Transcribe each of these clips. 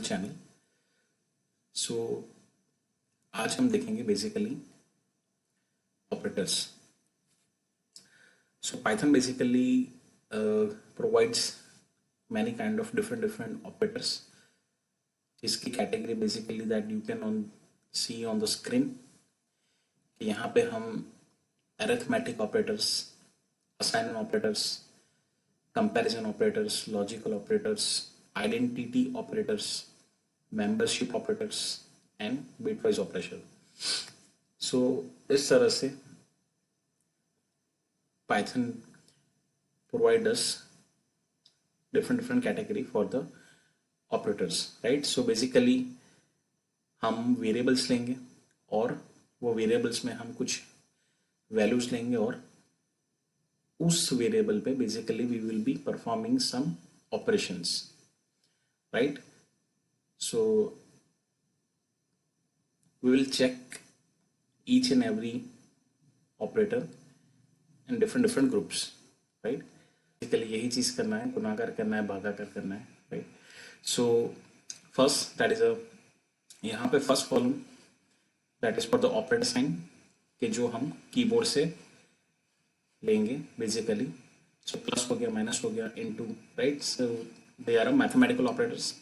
Channel. सो आज हम देखेंगे basically operators. So Python basically provides many kind of different operators. इसकी category basically that you can on see on the screen. यहाँ पे हम arithmetic operators, assignment operators, comparison operators, logical operators, identity operators, membership operators and bitwise operation. So इस तरह से Python provide us different category for the operators, right? So basically हम variables लेंगे और वो variables में हम कुछ values लेंगे और उस variable पे basically we will be performing some operations, right? So we will check each and every operator in different groups, right? Basically यही चीज करना है, गुणाकार करना है, भागाकार करना है, right? So first that is यहाँ पे first column that is for the operator sign के जो हम कीबोर्ड से लेंगे बेसिकली। सो प्लस हो गया, माइनस हो गया, into, right? So they are mathematical operators.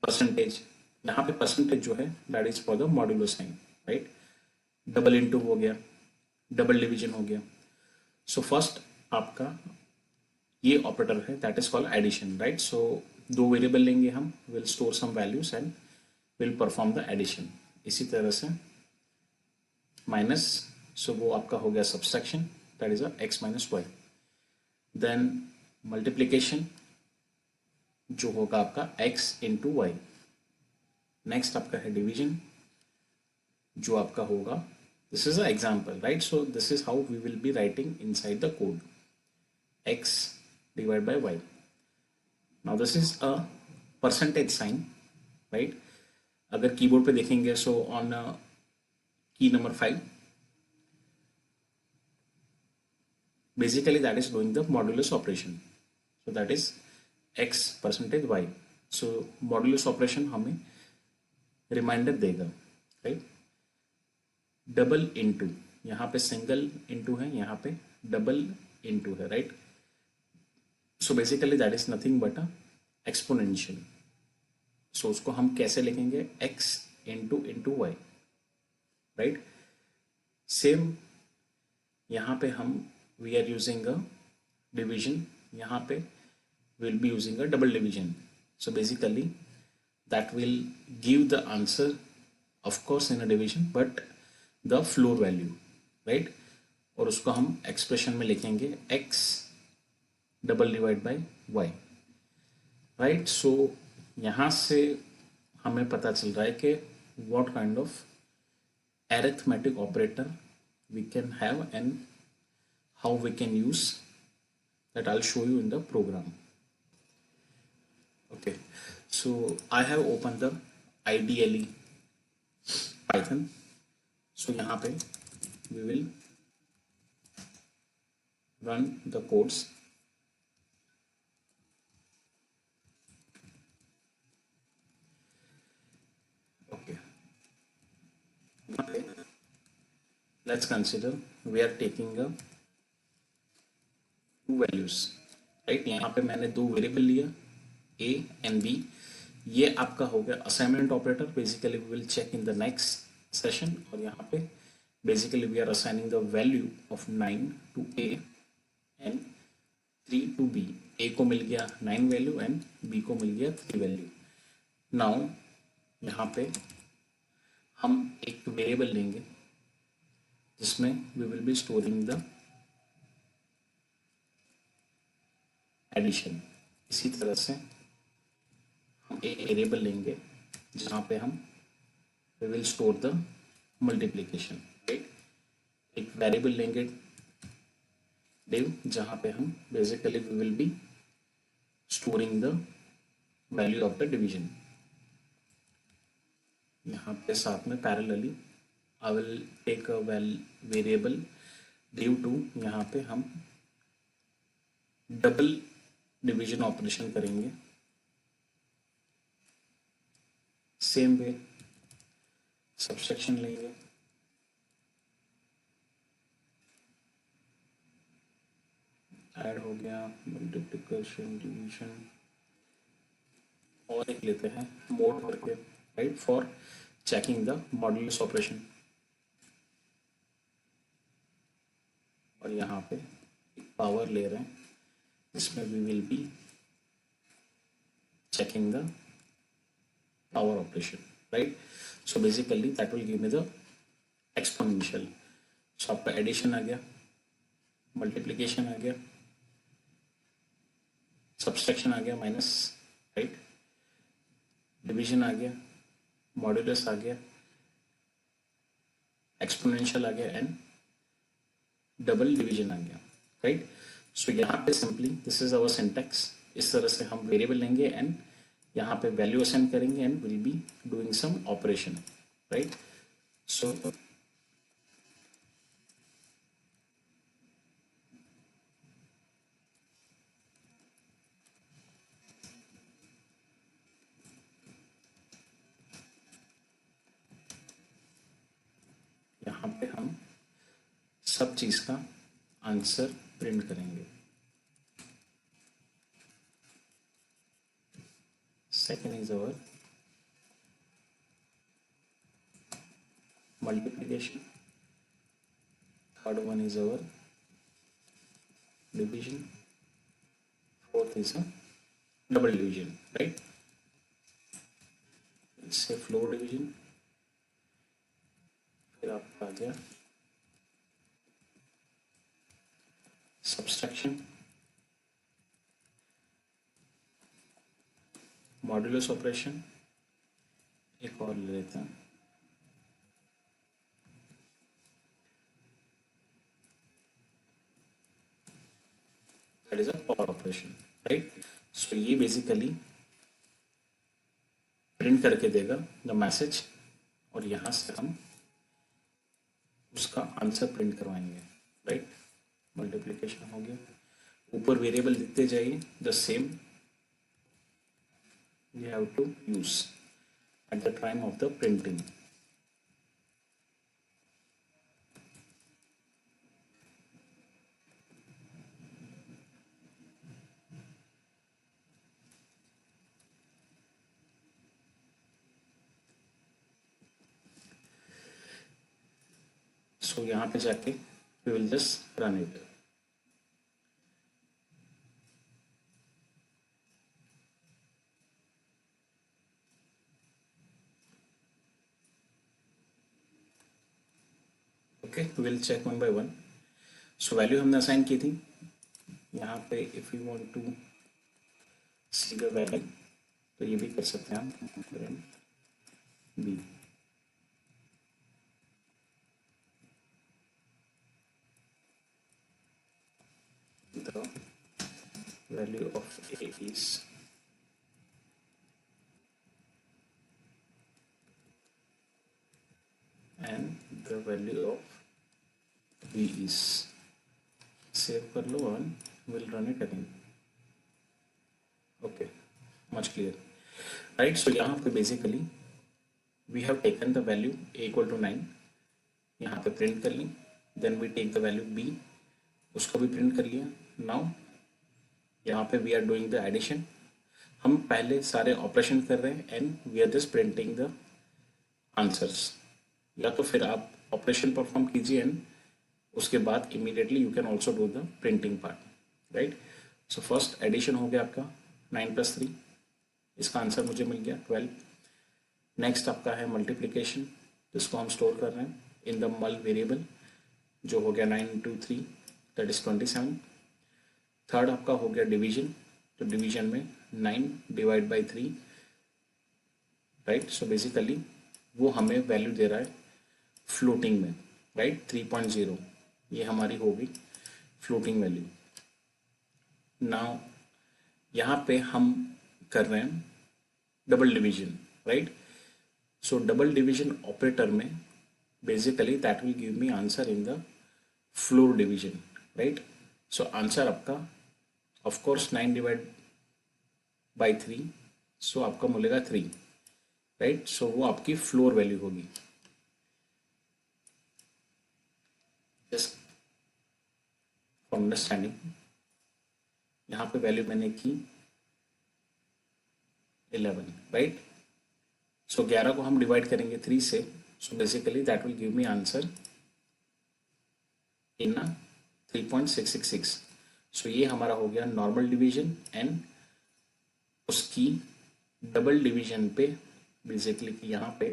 Percentage, यहाँ पे परसेंटेज जो है that is for the modulo sign, right? Double into हो गया, डबल डिवीजन हो गया। सो फर्स्ट आपका ये ऑपरेटर है that is called addition, right? So दो वेरिएबल लेंगे हम, will store some values and will perform the addition. इसी तरह से माइनस, सो वो आपका हो गया subtraction that is x minus y. Then multiplication जो होगा आपका एक्स इंटू वाई। नेक्स्ट आपका है डिवीजन जो आपका होगा, this is an example, right? So this is how we will be writing inside the code, x divided by y. Now this is a percentage sign, right? अगर keyboard पे देखेंगे so on key number 5 basically that is doing the modulus operation, so that is x percentage y. so modulus operation हमें reminder देगा, right? Double into, यहाँ पे single into है, यहाँ पे डबल इंटू है, right? So basically that is nothing but a exponential. So उसको हम कैसे लिखेंगे? X into into y, right? Same यहाँ पे हम we are using a division, यहाँ पे will be using a double division. So basically that will give the answer of course in a division but the floor value, right? और उसको हम expression में लिखेंगे x double divide by y, right? So यहाँ से हमें पता चल रहा है कि what kind of arithmetic operator we can have and how we can use that I'll show you in the program. Okay, so I have opened the IDLE Python. So यहाँ पे we will run the codes. Okay, यहाँ पे let's consider we are taking a two values, right? यहाँ पे मैंने दो variable लिया a and b। ये आपका हो गया assignment operator. Basically we will check in the next session. और यहाँ पे basically we are assigning the value of 9 to a and 3 to b। a को मिल गया 9 वैल्यू एंड b को मिल गया 3 वैल्यू। नाउ यहाँ पे हम एक वेरिएबल लेंगे जिसमें we will be storing the addition. इसी तरह से हम एक वेरिएबल लेंगे जहाँ पे हम we will store the multiplication, right? एक वेरिएबल लेंगे div जहाँ पे हम basically we will be storing the value of the division। यहाँ पे साथ में parallelly I will take a variable div to, यहाँ पे हम डबल डिवीजन ऑपरेशन करेंगे सेम वे सब्सट्रैक्शन लेंगे, ऐड हो गया, मल्टीप्लिकेशन, डिवीजन, और एक लेते हैं मोड करके, right, for checking the modulus operation. और यहाँ पे पावर ले रहे हैं, इसमें we will be checking the power operation, right? So basically that will give me the exponential. So आपका एडिशन आ गया, मल्टीप्लिकेशन आ गया, सब्सट्रैक्शन आ गया माइनस, राइट, डिवीजन आ गया, मॉड्यूलस आ गया, एक्सपोनेंशियल आ गया एंड डबल डिवीजन आ गया, राइट। सो यहाँ पे simply this is our syntax. इस तरह से हम वेरिएबल लेंगे एंड यहाँ पे वैल्यू असाइन करेंगे and will be doing some operation, right. So यहाँ पे हम सब चीज का आंसर प्रिंट करेंगे। Second is our multiplication. Third one is our division. Fourth is a double division, right? Let's say floor division. फिर आपका आ गया subtraction, मॉड्यूलस ऑपरेशन, एक और ले लेते हैं, that is a power operation, right. So ये बेसिकली प्रिंट करके देगा द मैसेज और यहाँ से हम उसका आंसर प्रिंट करवाएंगे, राइट। मल्टीप्लिकेशन हो गया, ऊपर वेरिएबल लिखते जाइए, the same you have to use at the time of the printing. So यहाँ पे जाके we will just run it. Okay, we will check one by one. So value हमने असाइन की थी यहाँ पे, if you want to see the value तो ये भी कर सकते हैं हम, b the value of a is and the value of b is, save कर लो and we'll run it again. Okay, much clear, right? So यहाँ पे basically we have taken the value a equal to 9, यहाँ पे print कर ली, then we take the value b, उसको भी print कर लिया। now यहाँ पे we are doing the addition, हम पहले सारे ऑपरेशन कर रहे हैं and we are just printing the answers। या तो फिर आप ऑपरेशन परफॉर्म कीजिए एंड उसके बाद immediately you can also do the printing part, right. So first edition हो गया आपका 9 + 3, इसका आंसर मुझे मिल गया 12। नेक्स्ट आपका है मल्टीप्लिकेशन, जिसको हम स्टोर कर रहे हैं इन द मल वेरिएबल, जो हो गया 9 × 3 दैट इज 27। थर्ड आपका हो गया डिवीजन, तो डिवीजन में 9 / 3, राइट। सो बेसिकली वो हमें वैल्यू दे रहा है फ्लोटिंग में, राइट, 3.0, ये हमारी होगी फ्लोटिंग वैल्यू। नाउ यहाँ पे हम कर रहे हैं double division, right. So double division operator में basically that will give me answer in the floor division, right. So answer आपका ऑफ कोर्स 9 / 3, सो आपका मिलेगा 3। राइट। सो वो आपकी फ्लोर वैल्यू होगी। जस्ट फॉर अंडरस्टैंडिंग, यहाँ पे वैल्यू मैंने की 11, राइट। सो 11 को हम डिवाइड करेंगे 3 से, सो basically that will give me answer इन 3.666। सो ये हमारा हो गया नॉर्मल डिवीजन एंड उसकी डबल डिवीजन पे बेसिकली कि यहाँ पे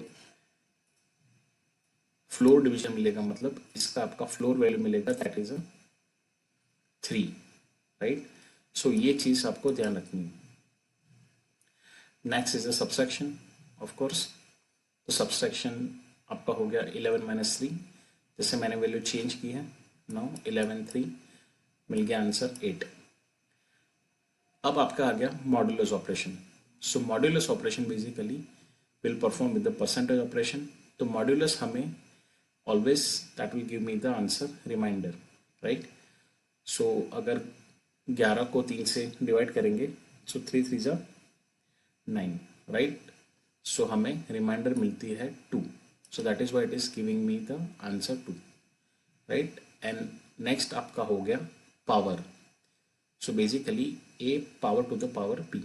फ्लोर डिवीजन मिलेगा, मतलब इसका आपका फ्लोर वैल्यू मिलेगा दैट इज 3, राइट। सो ये चीज आपको ध्यान रखनी है। Next is a subsection of course. तो सबसेक्शन आपका हो गया 11 माइनस 3, जैसे मैंने वैल्यू चेंज की है, नाउ 11 3 मिल गया आंसर 8। अब आपका आ गया modulus operation. So modulus operation basically will perform with the percentage operation. तो मॉड्यूलस हमें always that will give me the answer reminder, right. So अगर 11 को 3 से डिवाइड करेंगे, सो 3 3 जा 9, राइट। सो हमें रिमाइंडर मिलती है 2, so that is why it is giving me the answer 2, right. And next आपका हो गया power. So basically a power to the power p।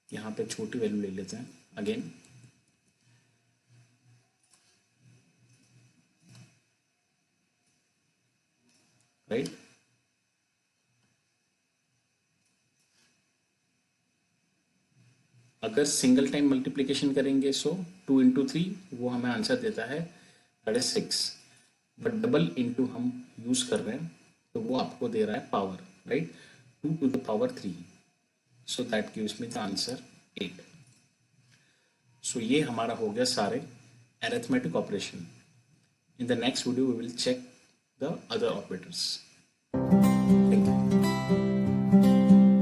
यहाँ पे छोटी वैल्यू ले लेते हैं अगेन, राइट। अगर सिंगल टाइम मल्टीप्लीकेशन करेंगे सो 2 इंटू 3 वो हमें आंसर देता है that is 6, but double into हम यूज कर रहे हैं तो वो आपको दे रहा है power, right, 2 to the power 3, so that gives me the answer 8। So ये हमारा हो गया सारे arithmetic operation. In the next video we will check the other operators.